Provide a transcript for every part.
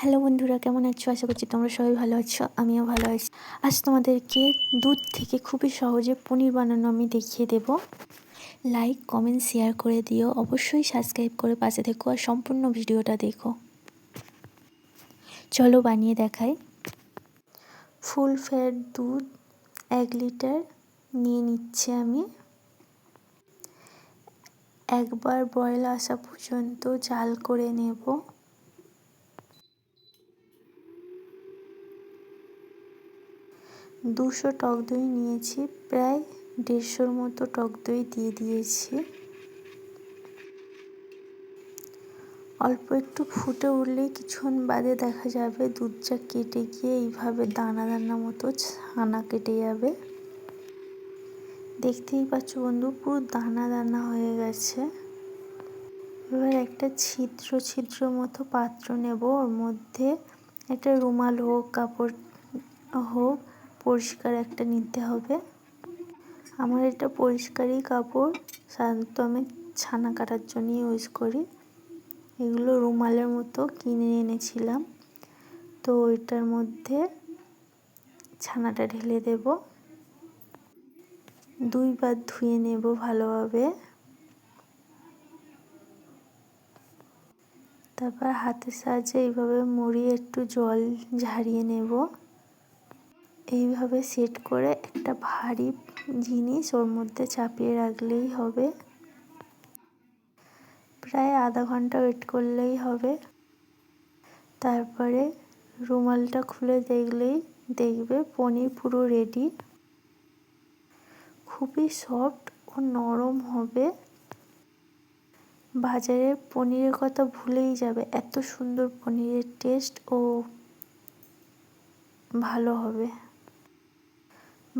Hello বন্ধুরা, কেমন আছো? আশা করছি তোমরা সবাই ভালো আছো, আমিও ভালো আছি। আজ তোমাদেরকে দুধ থেকে খুবই সহজে পনির বানানো আমি দেখিয়ে দেব। লাইক, কমেন্ট, শেয়ার করে দিও, অবশ্যই সাবস্ক্রাইব করে পাশে থেকো আর সম্পূর্ণ ভিডিওটা দেখো। চলো বানিয়ে দেখাই। ফুল ফ্যাট দুধ 1 লিটার নিয়ে নিচ্ছে আমি। একবার বয়েল আসা পর্যন্ত জাল করে নেব। 200 টক দই নিয়েছি, প্রায় 150 মতো টক দই দিয়ে দিয়েছি। অল্প একটু ফুটে উঠলেই কিছুক্ষণ বাদে দেখা যাবে দুধটা কেটে গিয়ে এইভাবে দানা দানা মতো ছানা কেটে যাবে। দেখতেই পাচ্ছ বন্ধু, পুরো দানা দানা হয়ে গেছে। এবার একটা ছিদ্র ছিদ্র মতো পাত্র নেব, ওর মধ্যে একটা রুমাল হোক, কাপড় হোক, পরিষ্কার একটা নিতে হবে। আমার এটা পরিষ্কারই কাপড়, সাধারণত আমি ছানা কাটার জন্য ইউজ করি। এগুলো রুমালের মতো কিনে এনেছিলাম। তো এটার মধ্যে ছানাটা ঢেলে দেব। 2 বার ধুয়ে নেব ভালোভাবে। তারপর হাতের সাহায্যে এইভাবে মুড়িয়ে একটু জল ঝারিয়ে নেব। এইভাবে সেট করে একটা ভারী জিনিস ওর মধ্যে চাপিয়ে রাখলেই হবে। প্রায় আধা ঘন্টা ওয়েট করলেই হবে। তারপরে রুমালটা খুলে দেখলেই দেখবে পনির পুরো রেডি। খুবই সফট ও নরম হবে। বাজারের পনিরের কথা ভুলেই যাবে, এত সুন্দর পনিরের টেস্ট ও ভালো হবে।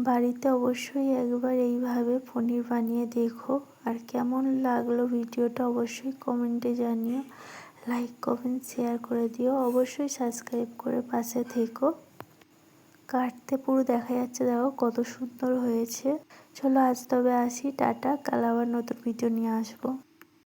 বাড়িতে অবশ্যই একবার এইভাবে পনির বানিয়ে দেখো। আর কেমন লাগলো ভিডিওটা অবশ্যই কমেন্টে জানিও। লাইক, কমেন্ট, শেয়ার করে দিও, অবশ্যই সাবস্ক্রাইব করে পাশে থেকো। কাটতে পুরো দেখা যাচ্ছে, দেখো কত সুন্দর হয়েছে। চলো আজ তবে আসি, টাটা। কাল আবার নতুন ভিডিও নিয়ে আসবো।